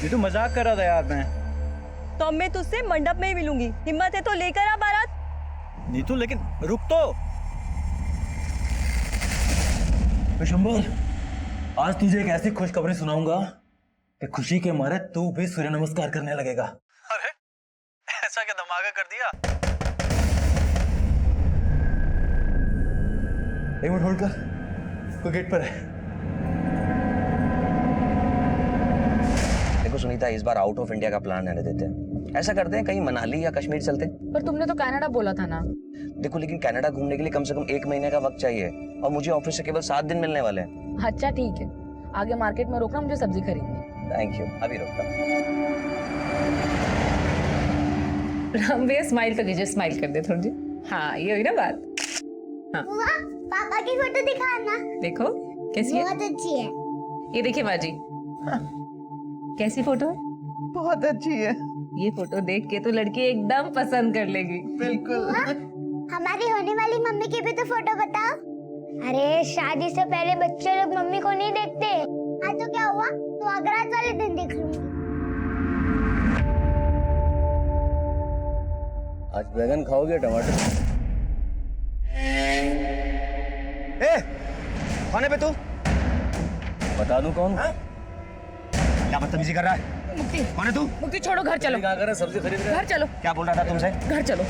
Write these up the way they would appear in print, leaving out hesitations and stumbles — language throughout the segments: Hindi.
ये तो मजाक कर रहा था यार मैं। तो अब मैं तुझसे मंडप में ही मिलूंगी, हिम्मत है तो लेकर आ बारात। नीतू लेकिन रुक तो। विशंबर, आज तुझे एक ऐसी खुशखबरी सुनाऊंगा कि खुशी के मारे तू भी सूर्य नमस्कार करने लगेगा। अरे ऐसा क्या धमाका कर दिया? एक मिनट होल्ड कर, कोई गेट पर है। देखो सुनीता, इस बार आउट ऑफ इंडिया का प्लान रहने देते हैं। ऐसा करते हैं कहीं मनाली या कश्मीर चलते हैं। पर तुमने तो कनाडा बोला था ना। देखो लेकिन कनाडा घूमने के लिए कम से कम 1 महीने का वक्त चाहिए और मुझे ऑफिस से केवल 7 दिन मिलने वाले हैं। अच्छा ठीक है, आगे मार्केट में रोकना, मुझे सब्जी खरीदनी। थैंक यू, अभी रोकता। राम भैया स्माइल तो कीजिए, स्माइल कर दे थोड़ी सी। हाँ ये हुई ना बात। हाँ पापा की फोटो दिखाना। देखो कैसी है, बहुत अच्छी है। ये देखिए बाजी। हाँ। कैसी फोटो है? बहुत अच्छी है। ये फोटो देख के तो लड़की एकदम पसंद कर लेगी। बिल्कुल। हमारी होने वाली मम्मी की भी तो फोटो बताओ। अरे शादी से पहले बच्चे लोग मम्मी को नहीं देखते। आज तो क्या हुआ, तो अगरात वाले दिन देख लूंगी। आज बैगन खाओगे टमाटर? ए, खाने पे तू बता दूं कौन? क्या बदतमीजी कर रहा है? मुक्ति, कौन है तू? मुक्ति छोड़ो, घर चलो। क्या कर रहा है? सब्जी खरीद रहा है? घर चलो। क्या बोल रहा था तुमसे? घर चलो।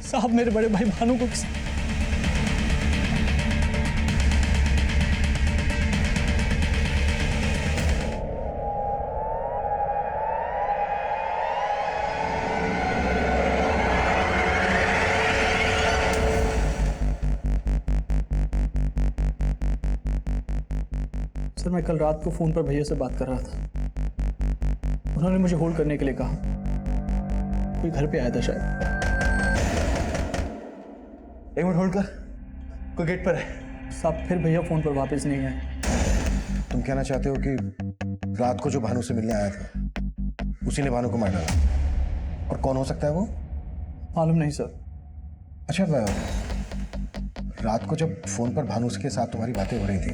साहब मेरे बड़े भाई भानु को किसी... सर मैं कल रात को फोन पर भैया से बात कर रहा था। उन्होंने मुझे होल्ड करने के लिए कहा। कोई घर पे आया था शायद। एक मिनट होल्ड कर, कोई गेट पर है। साहब फिर भैया फोन पर वापस नहीं आए। तुम कहना चाहते हो कि रात को जो भानु से मिलने आया था उसी ने भानु को मार डाला? और कौन हो सकता है वो? मालूम नहीं सर। अच्छा, रात को जब फोन पर भानु के साथ तुम्हारी बातें हो रही थी,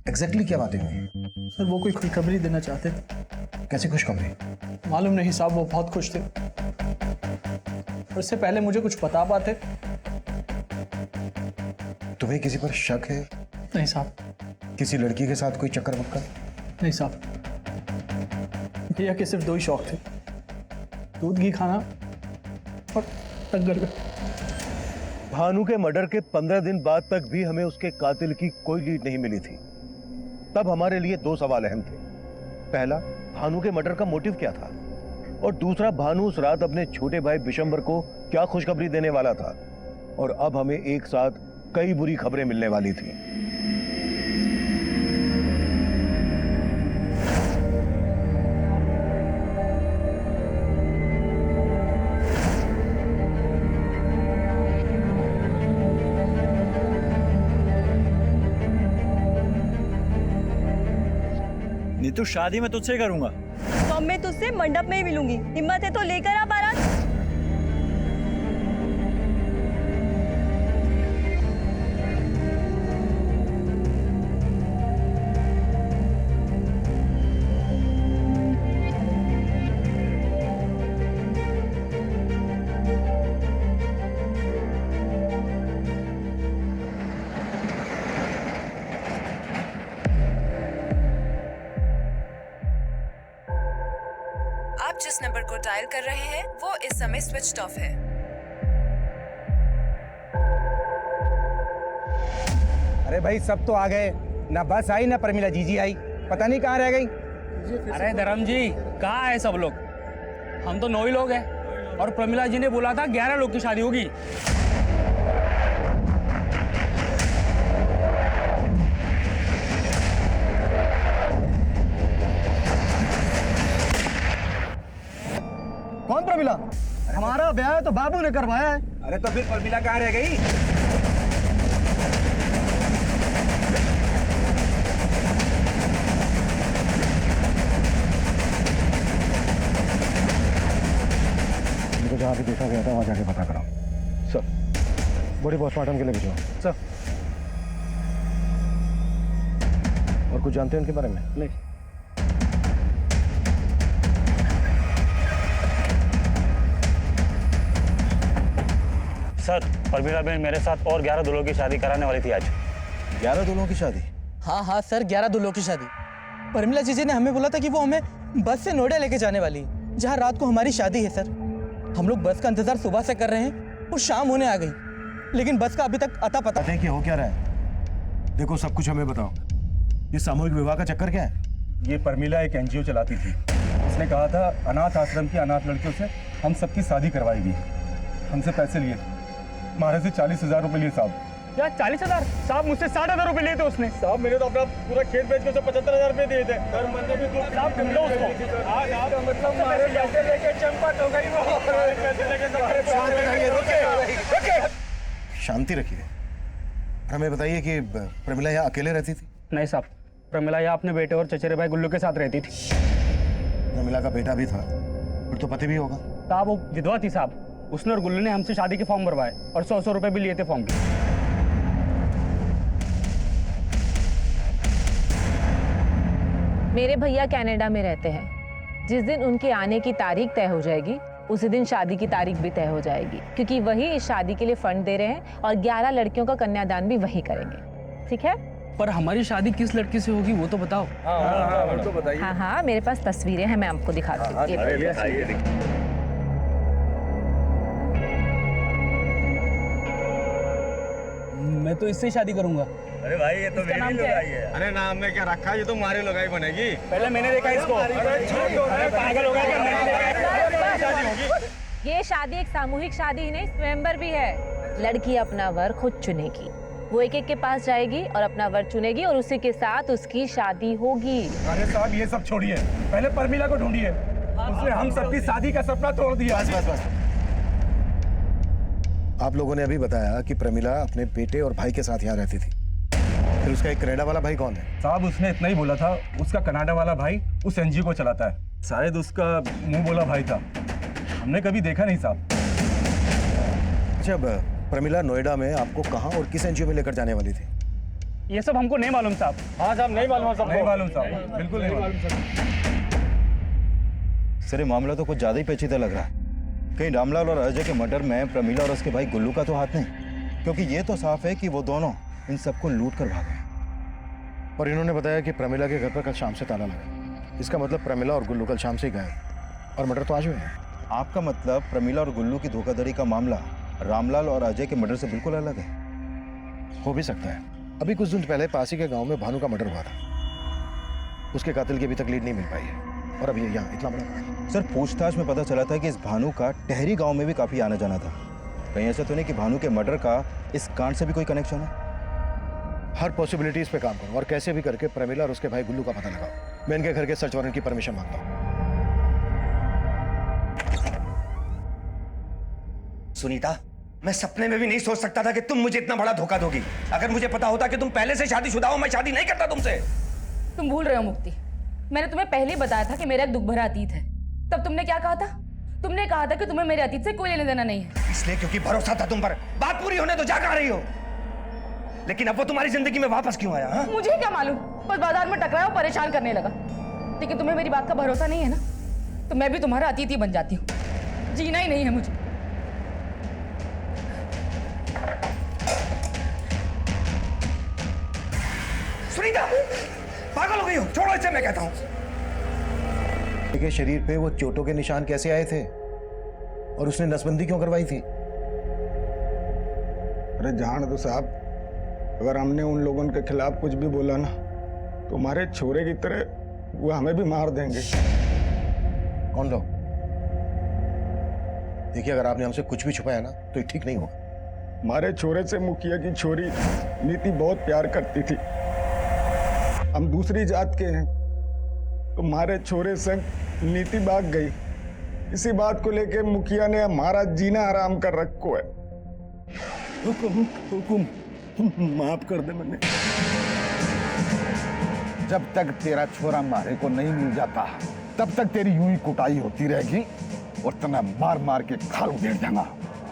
एग्जैक्टली क्या बातें हुई? सर वो कोई खुशखबरी देना चाहते थे। कैसी खुशखबरी? मालूम नहीं साहब, वो बहुत खुश थे। और इससे पहले मुझे कुछ बता पाते। तुम्हें किसी पर शक है? नहीं साहब। किसी लड़की के साथ कोई चक्कर वक्कर? नहीं साहब, भैया के सिर्फ 2 ही शौक थे, दूध घी खाना और टक्कर का। भानु के मर्डर के 15 दिन बाद तक भी हमें उसके कातिल की कोई लीड नहीं मिली थी। तब हमारे लिए 2 सवाल अहम थे। पहला, भानु के मर्डर का मोटिव क्या था, और दूसरा, भानु उस रात अपने छोटे भाई विशंबर को क्या खुशखबरी देने वाला था। और अब हमें एक साथ कई बुरी खबरें मिलने वाली थी। नीतू शादी मैं तुझसे करूंगा। तो अब मैं तुझसे मंडप में ही मिलूंगी, हिम्मत है तो लेकर आ बारात। आप जिस नंबर को डायल कर रहे हैं वो इस समय स्विच्ड ऑफ है। अरे भाई सब तो आ गए, ना बस आई ना प्रमिला जीजी आई, पता नहीं कहाँ रह गई। अरे धर्म जी, कहाँ है सब लोग? हम तो 9 ही लोग हैं और प्रमिला जी ने बोला था 11 लोग की शादी होगी। कौन प्रमिला? हमारा ब्याह तो बाबू ने करवाया है। अरे तो फिर प्रमिला कहाँ रह गई? जहाँ भी देखा गया था वहाँ जाके पता कराओ। सर। बॉडी पोस्टमार्टम के लिए भिजवाओ। सर। और कुछ जानते हैं उनके बारे में? नहीं। सर, परमीला बहन मेरे साथ और 11 दूल्हों की शादी कराने वाली थी आज। 11 दूल्हों की शादी? हाँ हाँ सर, 11 दूल्हों की शादी। परमिला जीजी ने हमें बोला था कि वो हमें बस से नोएडा लेके जाने वाली है, जहाँ रात को हमारी शादी है सर। हम लोग बस का इंतजार सुबह से कर रहे हैं और शाम होने आ गई, लेकिन बस का अभी तक अता पता। पता है कि हो क्या रहा है? देखो, सब कुछ हमें बताओ। ये सामूहिक विवाह का चक्कर क्या है? ये परमिला एक एनजीओ चलाती थी। उसने कहा था अनाथ आश्रम की अनाथ लड़कियों से हम सबकी शादी करवाएगी। हमसे पैसे लिए, हमारे से 40,000 रुपए लिए साहब। क्या 40,000? साहब मुझसे 60,000 रुपए लिए थे उसने। साहब मैंने तो अपना पूरा खेत बेच के उसे 75,000 रुपए दिए थे। सर मैंने भी तो साहब ढूंढो उसको। आज आप मतलब हमारे पैसे लेके चंपत हो गई वो। हमारे पैसे लेके शांति रखिए। हमें बताइए कि प्रमिला यहाँ अकेले रहती थी? नहीं साहब, प्रमिला यहाँ अपने बेटे और चचेरे भाई गुल्लू के साथ रहती थी। प्रमिला का बेटा भी था, फिर तो पति भी होगा। साहब वो विधवा थी साहब। उसने और गुल्लू ने हमसे शादी के फॉर्म भरवाए और 100 रुपए भी लिए थे फॉर्म के। मेरे भैया कनाडा में रहते हैं। जिस दिन उनके आने की तारीख तय हो जाएगी, उसी दिन शादी की तारीख भी तय हो जाएगी, क्योंकि वही इस शादी के लिए फंड दे रहे हैं और 11 लड़कियों का कन्यादान भी वही करेंगे। ठीक है? पर हमारी शादी किस लड़की से होगी वो तो बताओ। हाँ हाँ, मेरे पास तस्वीरें हैं, मैं आपको दिखाती हूँ। मैं तो इससे शादी करूंगा। अरे भाई ये तो मेरी लुगाई है। अरे नाम में क्या रखा, ये तो हमारी लुगाई बनेगी। पहले मैंने देखा इसको। पागल हो गया। ये शादी एक सामूहिक शादी ही नहीं, स्वयंवर भी है। लड़की अपना वर खुद चुनेगी। वो एक एक के पास जाएगी और अपना वर चुनेगी और उसी के साथ उसकी शादी होगी। अरे साहब ये सब छोड़िए, पहले परमिला को ढूंढिए। उसने हम सबकी शादी का सपना तोड़ दिया। बस बस बस। आप लोगों ने अभी बताया कि प्रमिला अपने बेटे और भाई के साथ यहाँ रहती थी, फिर उसका एक कनाडा वाला भाई कौन है? साहब उसने इतना ही बोला था, उसका कनाडा वाला भाई उस एनजीओ को चलाता है। शायद उसका मुंह बोला भाई था, हमने कभी देखा नहीं साहब। अच्छा, प्रमिला नोएडा में आपको कहाँ और किस एनजीओ में लेकर जाने वाली थी? ये सब हमको नहीं मालूम साहब। हाँ साहब नहीं मालूम साहब, नहीं मालूम साहब, बिल्कुल नहीं मालूम साहब। सर ये मामला तो कुछ ज्यादा ही पेचीदा लग रहा है। कहीं रामलाल और अजय के मर्डर में प्रमिला और उसके भाई गुल्लू का तो हाथ नहीं, क्योंकि ये तो साफ है कि वो दोनों इन सबको लूट कर भागे। और इन्होंने बताया कि प्रमिला के घर पर कल शाम से ताला लगा। इसका मतलब प्रमिला और गुल्लू कल शाम से ही गए और मर्डर तो आज हुए हैं। आपका मतलब प्रमिला और गुल्लू की धोखाधड़ी का मामला रामलाल और अजय के मर्डर से बिल्कुल अलग है? हो भी सकता है। अभी कुछ दिन पहले पासी के गांव में भानु का मर्डर हुआ था, उसके कातिल की अभी तक लीड नहीं मिल पाई है, और अभी यहाँ इतना बड़ा। सर पूछताछ में पता चला था कि इस भानु का टहरी गांव में भी काफी आना जाना था। कहीं ऐसा तो नहीं कि भानु के मर्डर का इस कांड से भी कोई कनेक्शन है? हर पॉसिबिलिटीज पे काम करो और कैसे भी करके प्रमिला और उसके भाई गुल्लू का पता लगाओ। मैं इनके घर के सर्च वारंट की परमिशन मांगता हूँ। सुनीता, मैं सपने में भी नहीं सोच सकता था कि तुम मुझे इतना बड़ा धोखा दोगी। अगर मुझे पता होता कि तुम पहले से शादीशुदा हो, मैं शादी नहीं करता तुमसे। तुम भूल रहे हो मुक्ति, मैंने तुम्हें पहले ही बताया था कि मेरा एक दुख भरा अतीत है। तब तुमने क्या कहा था? तुमने कहा था कि तुम्हें मेरे अतीत से कोई लेना देना नहीं है। इसलिए क्योंकि भरोसा था तुम पर। बात पूरी होने तो जा कहां रही हो? लेकिन अब वो तुम्हारी जिंदगी में वापस क्यों आया? हा? मुझे क्या मालूम, बस बाजार में टकराया और परेशान करने लगा। लेकिन तुम्हें मेरी बात का भरोसा नहीं है ना, तो मैं भी तुम्हारा अतीत ही बन जाती हूँ। जीना ही नहीं है मुझे। सुनीता, पागल हो गई हो? छोड़ो इसे, मैं कहता हूँ। के शरीर पे वो चोटों के निशान कैसे आए थे और उसने नसबंदी क्यों करवाई थी? अरे जान दो साहब, अगर हमने उन लोगों के खिलाफ कुछ भी बोला ना, तो हमारे छोरे की तरह वो हमें भी मार देंगे। कौन लोग? देखिए, अगर आपने हमसे कुछ भी छुपाया ना तो ये ठीक नहीं होगा। हमारे छोरे से मुखिया की छोरी नीति बहुत प्यार करती थी। हम दूसरी जात के हैं, तो हमारे छोरे संग नीति भाग गई। इसी बात को लेके मुखिया ने हमारा जीना आराम कर रखो है। हुकुम हुकुम माफ कर दे मैंने। जब तक तेरा छोरा मारे को नहीं मिल जाता, तब तक तेरी यूं ही कुटाई होती रहेगी। उतना मार मार के खाल उधेड़ देगा।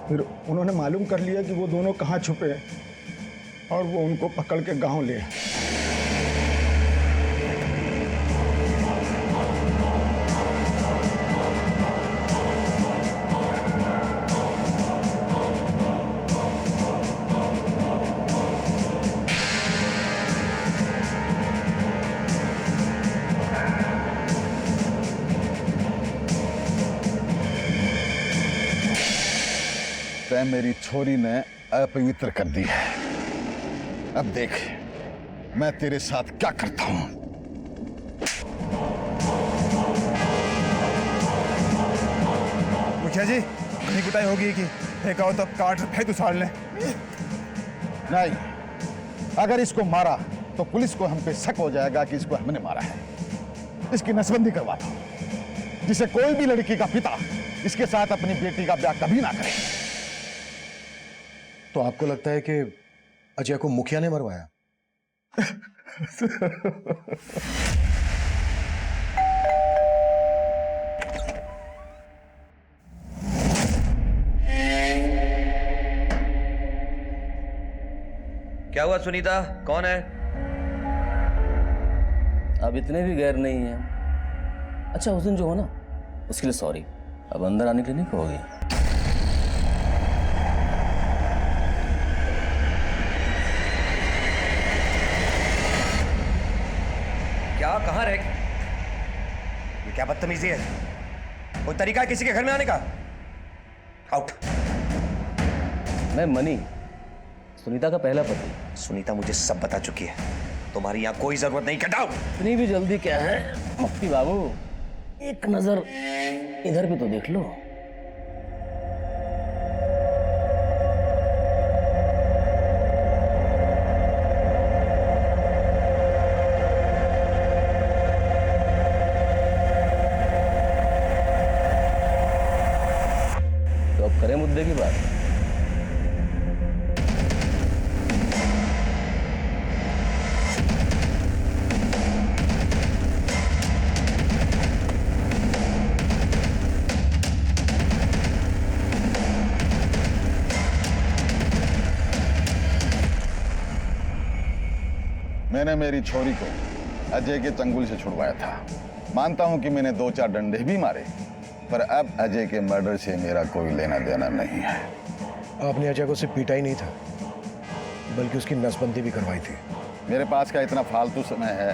फिर उन्होंने मालूम कर लिया कि वो दोनों कहाँ छुपे हैं और वो उनको पकड़ के गांव ले आए। तै मेरी छोरी ने अपवित्र कर दी है। अब देख मैं तेरे साथ क्या करता हूं। मुखिया जी कहीं कुटाई होगी कि फेंका हो तो काट फेंक उछाल लें। नहीं, अगर इसको मारा तो पुलिस को हम पे शक हो जाएगा कि इसको हमने मारा है। इसकी नसबंदी करवाता हूं, जिसे कोई भी लड़की का पिता इसके साथ अपनी बेटी का ब्याह कभी ना करे। तो आपको लगता है कि अजय को मुखिया ने मरवाया? क्या हुआ सुनीता, कौन है? अब इतने भी गैर नहीं है। अच्छा उस दिन जो हो ना उसके लिए सॉरी, अब अंदर आने के लिए नहीं कहोगे? क्या, कहां रह गए? ये क्या बदतमीजी है? कोई तरीका है किसी के घर में आने का? आउट। मैं मनी, सुनीता का पहला पति। सुनीता मुझे सब बता चुकी है, तुम्हारी यहां कोई जरूरत नहीं। Get out. इतनी भी जल्दी क्या है मुफ्ती बाबू, एक नजर इधर भी तो देख लो। तो अब करें मुद्दे की बात। मैंने मेरी छोरी को अजय के चंगुल से छुड़वाया था। मानता हूं कि मैंने 2-4 डंडे भी मारे, पर अब अजय के मर्डर से मेरा कोई लेना देना नहीं है। आपने अजय को सिर्फ पीटा ही नहीं था, बल्कि उसकी नसबंदी भी करवाई थी। मेरे पास क्या इतना फालतू समय है,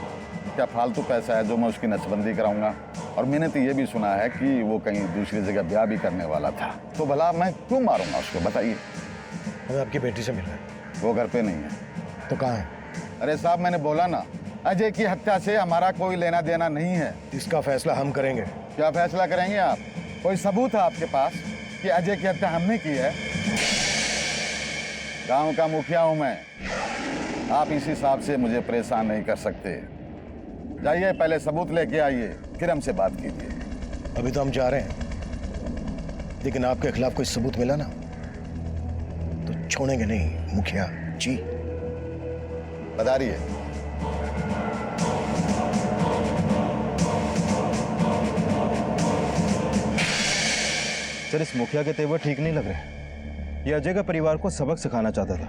क्या फालतू पैसा है जो मैं उसकी नसबंदी कराऊंगा? और मैंने तो ये भी सुना है कि वो कहीं दूसरी जगह ब्याह भी करने वाला था। तो भला मैं क्यों मारूंगा उसको, बताइए। हमें आपकी बेटी से मिलना है। वो घर पे नहीं है। तो कहाँ है? अरे साहब मैंने बोला ना, अजय की हत्या से हमारा कोई लेना देना नहीं है। इसका फैसला हम करेंगे। क्या फैसला करेंगे आप? कोई सबूत है आपके पास कि अजय की हत्या हमने की है? गांव का मुखिया हूं मैं, आप इस हिसाब से मुझे परेशान नहीं कर सकते। जाइए पहले सबूत लेके आइए, फिर हमसे बात कीजिए। अभी तो हम जा रहे हैं, लेकिन आपके खिलाफ कोई सबूत मिला ना तो छोड़ेंगे नहीं मुखिया जी। बताइए। सर इस मुखिया के तेवर ठीक नहीं लग रहे। ये अजय का परिवार को सबक सिखाना चाहता था।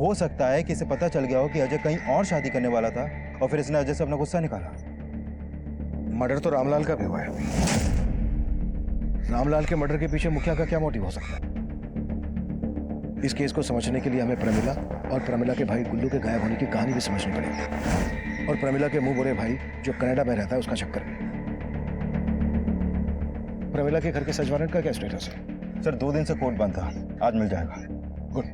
हो सकता है कि इसे पता चल गया हो कि अजय कहीं और शादी करने वाला था और फिर इसने अजय से अपना गुस्सा निकाला। मर्डर तो रामलाल का भी हुआ है। रामलाल के मर्डर के पीछे मुखिया का क्या मोटिव हो सकता है? इस केस को समझने के लिए हमें प्रमिला और प्रमिला के भाई गुल्लू के गायब होने की कहानी भी समझनी पड़ेगी, और प्रमिला के मुंह बुरे भाई जो कनाडा में रहता है उसका चक्कर भी। प्रमिला के घर के सर्च वारंट का क्या स्टेटस है? सर 2 दिन से कोर्ट बंद था, आज मिल जाएगा। गुड।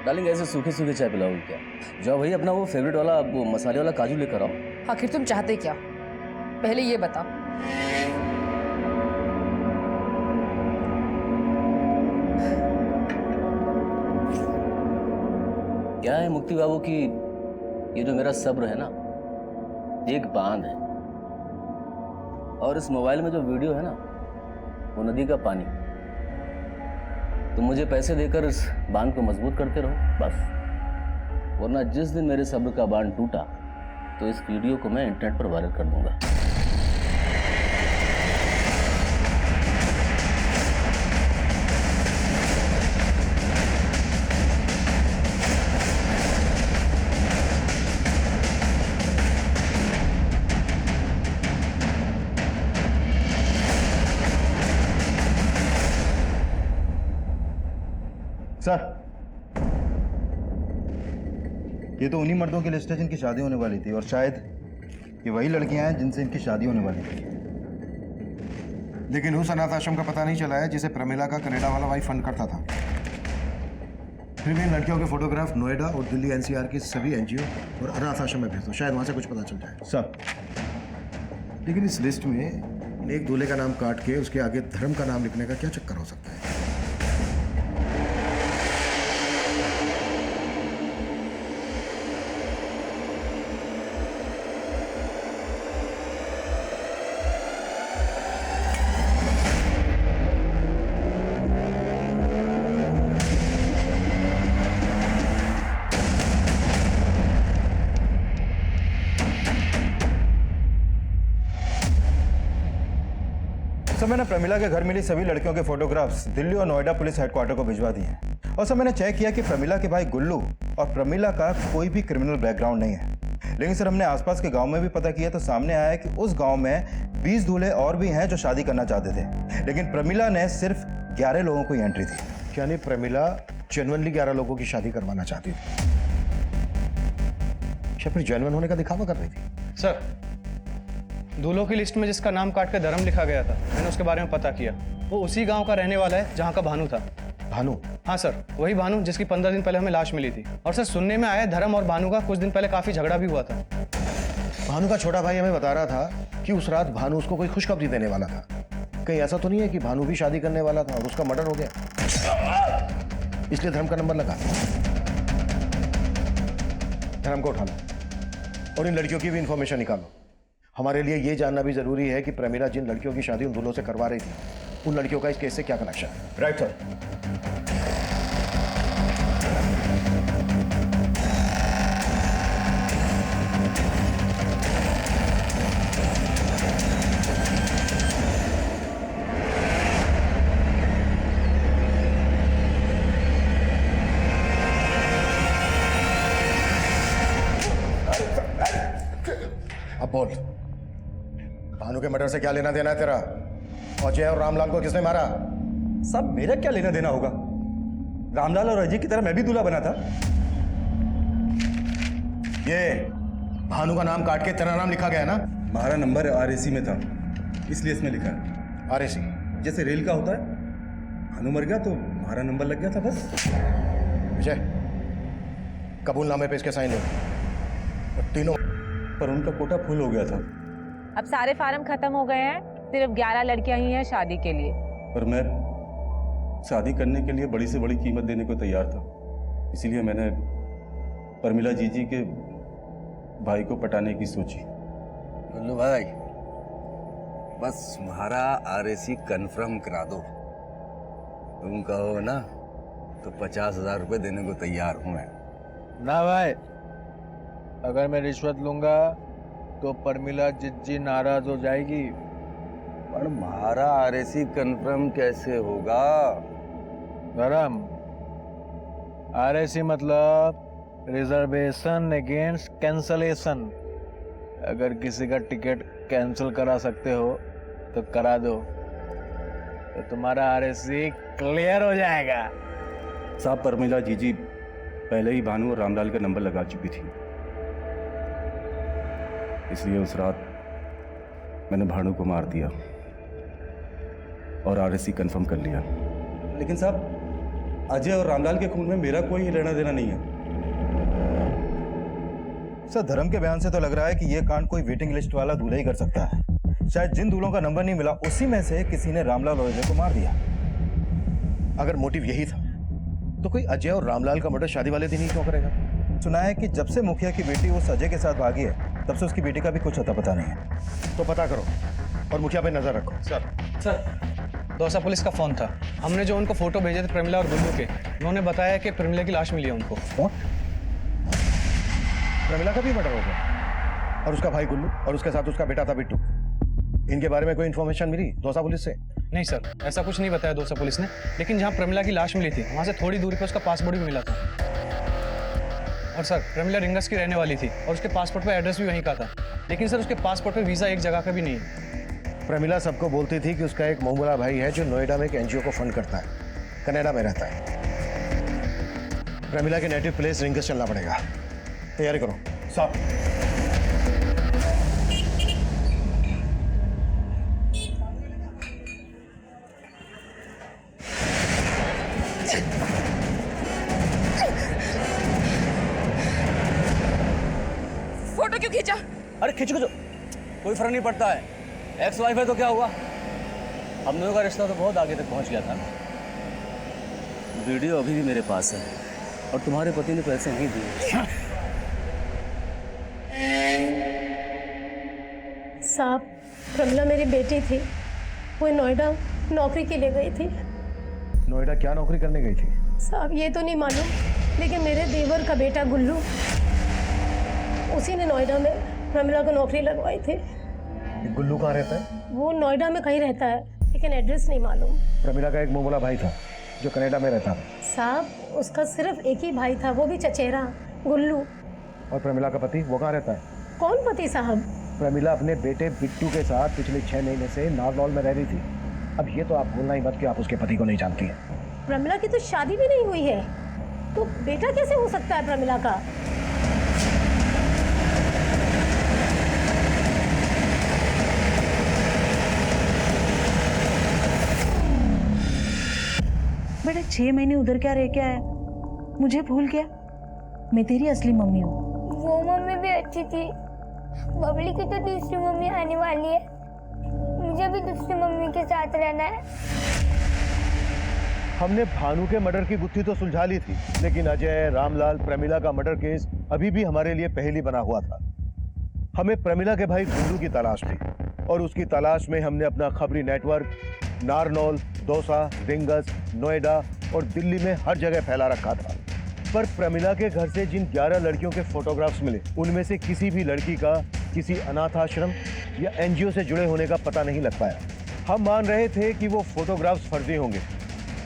डार्लिंग ऐसे सूखे सूखे चाय पिलाओगे क्या? जाओ भाई अपना वो फेवरेट वाला वो मसाले वाला काजू लेकर आओ। आखिर तुम चाहते क्या, पहले ये बता। क्या है मुक्ति बाबू की ये जो मेरा सब्र है ना, एक बांध है, और इस मोबाइल में जो वीडियो है ना वो नदी का पानी। तुम मुझे पैसे देकर इस बांध को मजबूत करते रहो बस। वरना जिस दिन मेरे सब्र का बांध टूटा तो इस वीडियो को मैं इंटरनेट पर वायरल कर दूंगा। सर, ये तो उन्हीं मर्दों की लिस्ट है जिनकी शादी होने वाली थी और शायद ये वही लड़कियां हैं जिनसे इनकी शादी होने वाली थी। लेकिन उस अनाथ आश्रम का पता नहीं चला है जिसे प्रमिला का कनाडा वाला भाई फंड करता था। फिर भी इन लड़कियों के फोटोग्राफ नोएडा और दिल्ली एनसीआर के सभी एनजीओ और अनाथ आश्रम में भेज दो, शायद वहां से कुछ पता चल जाए। सर, लेकिन इस लिस्ट में एक दूल्हे का नाम काट के उसके आगे धर्म का नाम लिखने का क्या चक्कर हो सकता है? सर, मैंने प्रमिला के घर मिली सभी लड़कियों के फोटोग्राफ्स दिल्ली और नोएडा पुलिस हेडक्वार्टर को भिजवा दिए हैं। और सर, मैंने चेक किया कि प्रमिला के भाई गुल्लू और प्रमिला का कोई भी क्रिमिनल बैकग्राउंड नहीं है। लेकिन सर, हमने आसपास के गांव में भी पता किया तो सामने आया कि उस गांव में 20 दूल्हे और भी हैं जो शादी करना चाहते थे, लेकिन प्रमिला ने सिर्फ 11 लोगों को ही एंट्री थी। यानी प्रमिला जेन्युइनली 11 लोगों की शादी करवाना चाहती थी, या फिर जेन्युइन होने का दिखावा कर रही थी? सर, दूल्हों की लिस्ट में जिसका नाम काट कर धर्म लिखा गया था, मैंने उसके बारे में पता किया। वो उसी गांव का रहने वाला है जहां का भानु था। भानु? हाँ सर, वही भानु जिसकी 15 दिन पहले हमें लाश मिली थी। और सर, सुनने में आया धर्म और भानु का कुछ दिन पहले काफी झगड़ा भी हुआ था। भानु का छोटा भाई हमें बता रहा था कि उस रात भानु उसको कोई खुशखबरी देने वाला था। कहीं ऐसा तो नहीं है कि भानु भी शादी करने वाला था और उसका मर्डर हो गया, इसलिए धर्म का नंबर लगा? धर्म को उठा लो और इन लड़कियों की भी इंफॉर्मेशन निकालो। हमारे लिए ये जानना भी जरूरी है कि प्रमिला जिन लड़कियों की शादी उन दूल्हों से करवा रही थी, उन लड़कियों का इस केस से क्या कनेक्शन है। Right sir. अब बोल, भानु के मर्डर से क्या लेना देना है तेरा? अजय और रामलाल को किसने मारा? सब मेरा क्या लेना देना होगा? रामलाल और अजय की तरह मैं भी दूल्हा बना था। ये भानु का नाम काट के तेरा नाम लिखा गया है ना? हमारा नंबर आरएसी में था, इसलिए इसमें लिखा है। आरएसी जैसे रेल का होता है, भानु मर गया तो हमारा नंबर लग गया था बस। विजय, कबूलनामे पे इसके साइन ले। तीनों पर उनका कोटा फुल हो गया था। अब सारे फार्म खत्म हो गए हैं, सिर्फ 11 लड़कियां ही हैं शादी के लिए। पर मैं शादी करने के लिए बड़ी से बड़ी कीमत देने को तैयार था, इसीलिए मैंने प्रमिला जीजी के भाई को पटाने की सोची। गुल्लू भाई, बस तुम्हारा आरएसी कंफर्म करा दो। तुम कहो ना तो 50,000 रुपए देने को तैयार हूं मैं। ना भाई, अगर मैं रिश्वत लूंगा तो प्रमिला जिज्जी नाराज हो जाएगी। पर हमारा आरएसी कंफर्म कैसे होगा? गरम आरएसी मतलब रिजर्वेशन अगेंस्ट कैंसलेशन। अगर किसी का टिकट कैंसिल करा सकते हो तो करा दो, तो तुम्हारा आरएसी क्लियर हो जाएगा। साहब, प्रमिला जीजी पहले ही भानु और रामलाल का नंबर लगा चुकी थी, इसलिए उस रात मैंने भानु को मार दिया और आरएसी कंफर्म कर लिया। लेकिन साहब, अजय और रामलाल के खून में मेरा कोई लेना देना नहीं है। सर, धर्म के बयान से तो लग रहा है कि ये कांड कोई वेटिंग लिस्ट वाला दूल्हा ही कर सकता है। शायद जिन दूल्हों का नंबर नहीं मिला उसी में से किसी ने रामलाल और अजय को मार दिया। अगर मोटिव यही था तो कोई अजय और रामलाल का मर्डर शादी वाले दिन ही क्यों करेगा? सुना है कि जब से मुखिया की बेटी उस अजय के साथ भागी है, तब से उसकी बेटी का भी कुछ अता पता नहीं है। तो पता करो और मुखिया पे नजर रखो। सर, दौसा पुलिस का फोन था। हमने जो उनको फोटो भेजे थे प्रमिला और गुल्लू के, उन्होंने बताया कि प्रमिला की लाश मिली है उनको। प्रमिला का भी मर्डर हो गया और उसका भाई गुल्लू और उसके साथ उसका बेटा था बिट्टू। इनके बारे में कोई इन्फॉर्मेशन मिली दौसा पुलिस से? नहीं सर, ऐसा कुछ नहीं बताया दौसा पुलिस ने, लेकिन जहाँ प्रमिला की लाश मिली थी वहाँ से थोड़ी दूरी पर उसका पासपोर्ट भी मिला था। और सर, प्रमिला रिंगस की रहने वाली थी और उसके पासपोर्ट पर एड्रेस भी वहीं का था, लेकिन सर उसके पासपोर्ट पर वीज़ा एक जगह का भी नहीं है। प्रमिला सबको बोलती थी कि उसका एक मोहम्मदा भाई है जो नोएडा में एक एनजीओ को फंड करता है, कनाडा में रहता है। प्रमिला के नेटिव प्लेस रिंगस चलना पड़ेगा। तैयारी करो साहब। फोटो क्यों खींचा? अरे खींचो जो, कोई फर्क नहीं पड़ता है। एक्स वाइफ है तो क्या हुआ, हम दोनों का रिश्ता तो बहुत आगे तक पहुंच गया था। वीडियो अभी भी मेरे पास है और तुम्हारे पति ने पैसे नहीं दिए। साहब, प्रमिला मेरी बेटी थी, वो नोएडा नौकरी के लिए गई थी। नोएडा क्या नौकरी करने गई थी? साहब ये तो नहीं मालूम, लेकिन मेरे देवर का बेटा गुल्लू, उसी ने नोएडा में प्रमिला को नौकरी लगवाई थी। गुल्लू कहाँ रहता है? वो नोएडा में कहीं रहता है, लेकिन एड्रेस नहीं मालूम। प्रमिला का एक मोहम्मदा भाई था जो कनाडा में रहता था। साहब उसका सिर्फ एक ही भाई था, वो भी चचेरा, गुल्लू। और प्रमिला का पति वो कहाँ रहता है? कौन पति साहब? प्रमिला अपने बेटे बिट्टू के साथ पिछले 6 महीने से नारनौल में रह रही थी। अब ये तो आप बोलना ही मत कि आप उसके पति को नहीं जानती हैं। प्रमिला की तो शादी भी नहीं हुई है, तो बेटा कैसे हो सकता है प्रमिला का? बेटा 6 महीने उधर क्या रह के आया, मुझे भूल गया? मैं तेरी असली मम्मी हूँ। वो मम्मी भी अच्छी थी, बबली की तो दूसरी मम्मी आने वाली है, मुझे भी दूसरी मम्मी के साथ रहना है। हमने भानु के मर्डर की गुत्थी तो सुलझा ली थी, लेकिन अजय, रामलाल, प्रमिला का मर्डर केस अभी भी हमारे लिए पहेली बना हुआ था। हमें प्रमिला के भाई गुल्लू की तलाश थी और उसकी तलाश में हमने अपना खबरी नेटवर्क नारनौल, दौसा, रिंगस, नोएडा और दिल्ली में हर जगह फैला रखा था। पर प्रमिला के घर से जिन 11 लड़कियों के फोटोग्राफ्स मिले, उनमें से किसी भी लड़की का किसी अनाथ आश्रम या एनजीओ से जुड़े होने का पता नहीं लग पाया। हम मान रहे थे कि वो फोटोग्राफ्स फर्जी होंगे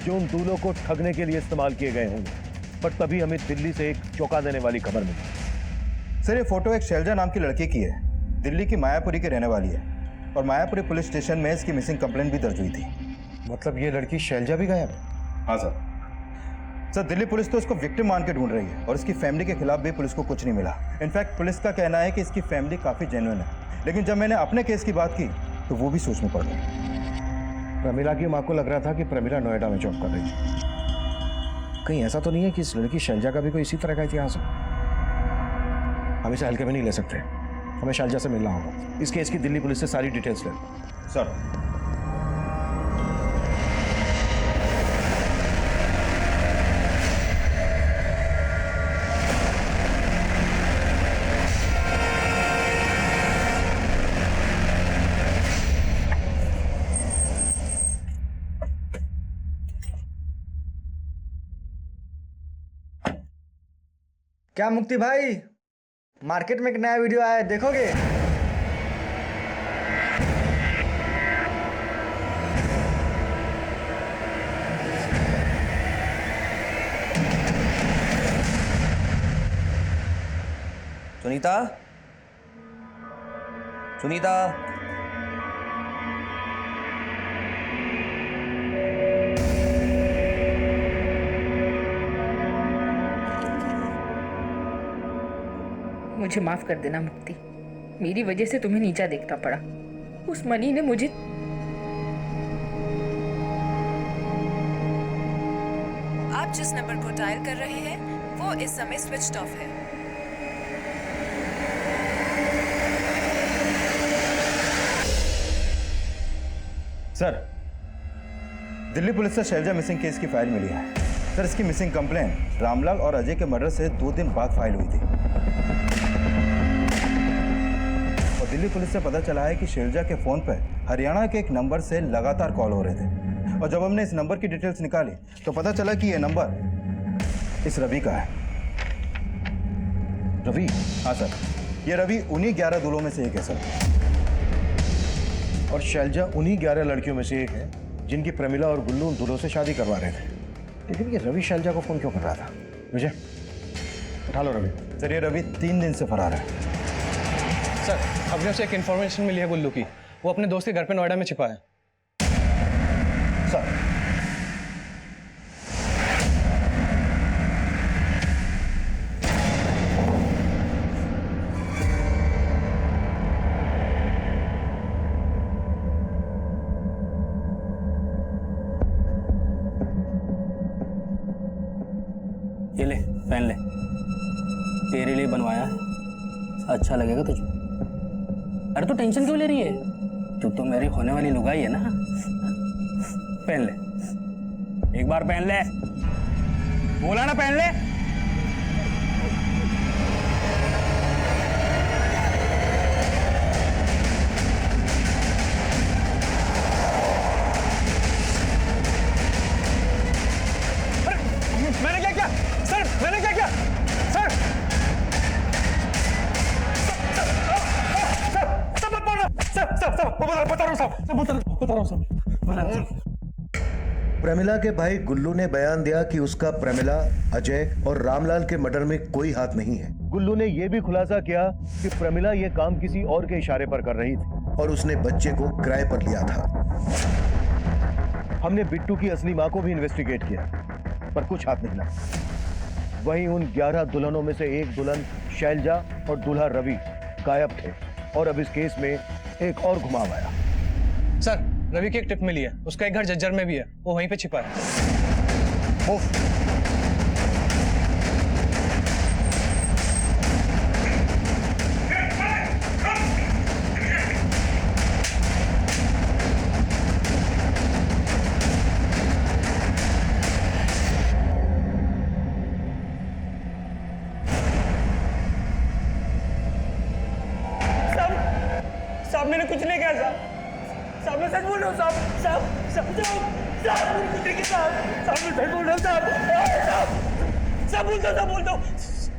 जो उन दूल्हों को ठगने के लिए इस्तेमाल किए गए होंगे, पर तभी हमें दिल्ली से एक चौंका देने वाली खबर मिली। सर ये फोटो एक शैलजा नाम की लड़की की है, दिल्ली की मायापुरी के रहने वाली है और मायापुरी पुलिस स्टेशन में इसकी मिसिंग कंप्लेंट भी दर्ज हुई थी। मतलब ये लड़की शैलजा भी गायब? हाँ सर। सर दिल्ली पुलिस तो इसको विक्टिम मान के ढूंढ रही है और इसकी फैमिली के खिलाफ भी पुलिस को कुछ नहीं मिला। इनफैक्ट पुलिस का कहना है कि इसकी फैमिली काफ़ी जेन्युइन है, लेकिन जब मैंने अपने केस की बात की तो वो भी सोच में पड़ गई। प्रमिला की माँ को लग रहा था कि प्रमिला नोएडा में जॉब कर रही थी। कहीं ऐसा तो नहीं है कि इस लड़की शैलजा का भी कोई इसी तरह का इतिहास है? हम इसे हल्के में नहीं ले सकते, हमें शैलजा से मिलना होगा। इस केस की दिल्ली पुलिस से सारी डिटेल्स ले। सर क्या मुक्ति भाई, मार्केट में एक नया वीडियो आया है, देखोगे? सुनीता, सुनीता, मुझे माफ कर देना मुक्ति, मेरी वजह से तुम्हें नीचा देखना पड़ा। उस मनी ने मुझे आप जिस नंबर को डायल कर रहे हैं वो इस समय स्विच्ड ऑफ है। सर दिल्ली पुलिस से शैलजा मिसिंग केस की फाइल मिली है। सर इसकी मिसिंग कंप्लेंट रामलाल और अजय के मर्डर से 2 दिन बाद फाइल हुई थी और दिल्ली पुलिस से पता चला है कि शैलजा के फ़ोन पर हरियाणा के एक नंबर से लगातार कॉल हो रहे थे और जब हमने इस नंबर की डिटेल्स निकाली तो पता चला कि ये नंबर इस रवि का है। रवि? हाँ सर, ये रवि उन्हीं 11 दूल्हों में से एक है सर। और शैलजा उन्हीं 11 लड़कियों में से एक है जिनकी प्रमिला और गुल्लू उन दूल्हों से शादी करवा रहे थे। लेकिन ये रवि शैलजा को फोन क्यों कर रहा था? विजय, उठा लो रवि। सर, ये रवि 3 दिन से फरार है। सर, अभी उसे एक इन्फॉर्मेशन मिली है गुल्लू की। वो अपने दोस्त के घर पे नोएडा में छिपा है। सर, ये ले, पहन ले, तेरे लिए बनवाया है, अच्छा लगेगा तुझे। अरे तू टेंशन क्यों ले रही है? तू तो मेरी होने वाली लुगाई है ना। पहन ले, एक बार पहन ले, बोला ना पहन ले। मैंने क्या किया सर? मैंने क्या किया सर? प्रमिला के भाई गुल्लू ने बयान दिया कि उसका प्रमिला, अजय और रामलाल के मर्डर में कोई हाथ नहीं है। गुल्लू ने यह भी खुलासा किया कि प्रमिला यह काम किसी और के इशारे पर कर रही थी और उसने बच्चे को किराए पर लिया था। हमने बिट्टू की असली मां को भी इन्वेस्टिगेट किया, पर कुछ हाथ नहीं लगा। वहीं उन 11 दुल्हनों में से एक दुल्हन शैलजा और दूल्हा रवि गायब थे और अब इस केस में एक और घुमाव आया। सर, रवि की एक टिप मिली है। उसका एक घर जज्जर में भी है, वो वहीं पे छिपा है। साहब, मैंने कुछ नहीं किया साहब। साहब, मैं सच बोल रहा हूँ साहब। साहब, साहब, साहब, मैंने कुछ नहीं किया साहब। साहब, मैं सच बोल रहा हूँ साहब। साहब, बोलता हूँ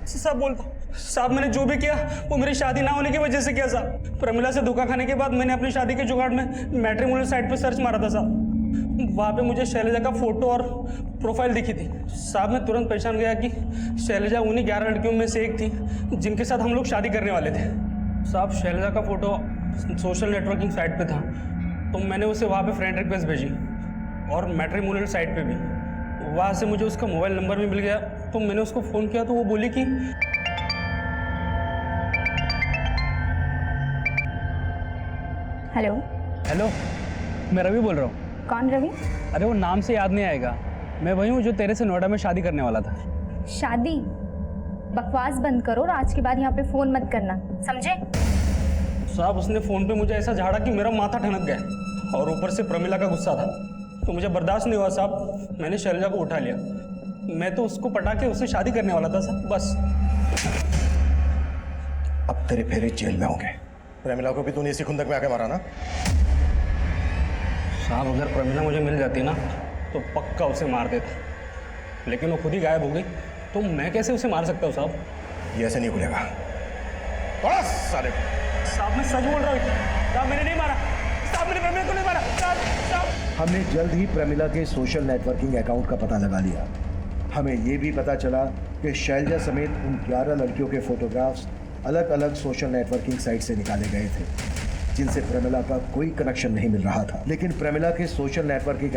साहब, बोलता हूँ साहब। मैंने जो भी किया वो मेरी शादी ना होने की वजह से किया साहब। प्रमिला से धोखा खाने के बाद मैंने अपनी शादी के जुगाड़ में मैट्रिमोनियल साइट पर सर्च मारा था साहब। वहाँ पे मुझे शैलजा का फोटो और प्रोफाइल दिखी थी साहब। मैं तुरंत पहचान गया कि शैलजा उन्हीं 11 लड़कियों में से एक थी जिनके साथ हम लोग शादी करने वाले थे साहब। शैलजा का फोटो सोशल नेटवर्किंग साइट पे था, तो मैंने उसे वहाँ पे फ्रेंड रिक्वेस्ट भेजी और मैट्रिमोनियल साइट पे भी। वहाँ से मुझे उसका मोबाइल नंबर भी मिल गया, तो मैंने उसको फ़ोन किया तो वो बोली कि हेलो। हेलो, मैं रवि बोल रहा हूँ। कौन रवि? अरे वो नाम से याद नहीं आएगा, मैं वही हूँ जो तेरे से नोएडा में शादी करने वाला था। शादी? बकवास बंद करो और आज के बाद यहाँ पे फोन मत करना, समझे? साहब, उसने फ़ोन पे मुझे ऐसा झाड़ा कि मेरा माथा ठनक गया और ऊपर से प्रमिला का गुस्सा था, तो मुझे बर्दाश्त नहीं हुआ साहब। मैंने शैलजा को उठा लिया। मैं तो उसको पटा के उससे शादी करने वाला था साहब, बस। अब तेरे फेरे जेल में होंगे। प्रमिला को भी तूने इसी खुंदक में आके मारा ना? साहब, अगर प्रमिला मुझे मिल जाती ना तो पक्का उसे मार देता, लेकिन वो खुद ही गायब हो गई, तो मैं कैसे उसे मार सकता हूँ साहब? ये ऐसे नहीं खुलेगा। साले साहब, मैं सच बोल रहा हूँ साहब, मैंने नहीं मारा साहब, मैंने प्रमिला को नहीं मारा साहब। साहब, हमने जल्द ही प्रमिला के सोशल नेटवर्किंग अकाउंट का पता लगा लिया। हमें ये भी पता चला कि शैलजा समेत उन 11 लड़कियों के फोटोग्राफ्स अलग अलग सोशल नेटवर्किंग साइट से निकाले गए थे, जिनसे प्रमिला का कोई कनेक्शन नहीं मिल रहा था। लेकिन प्रमिला के सोशल नेटवर्किंग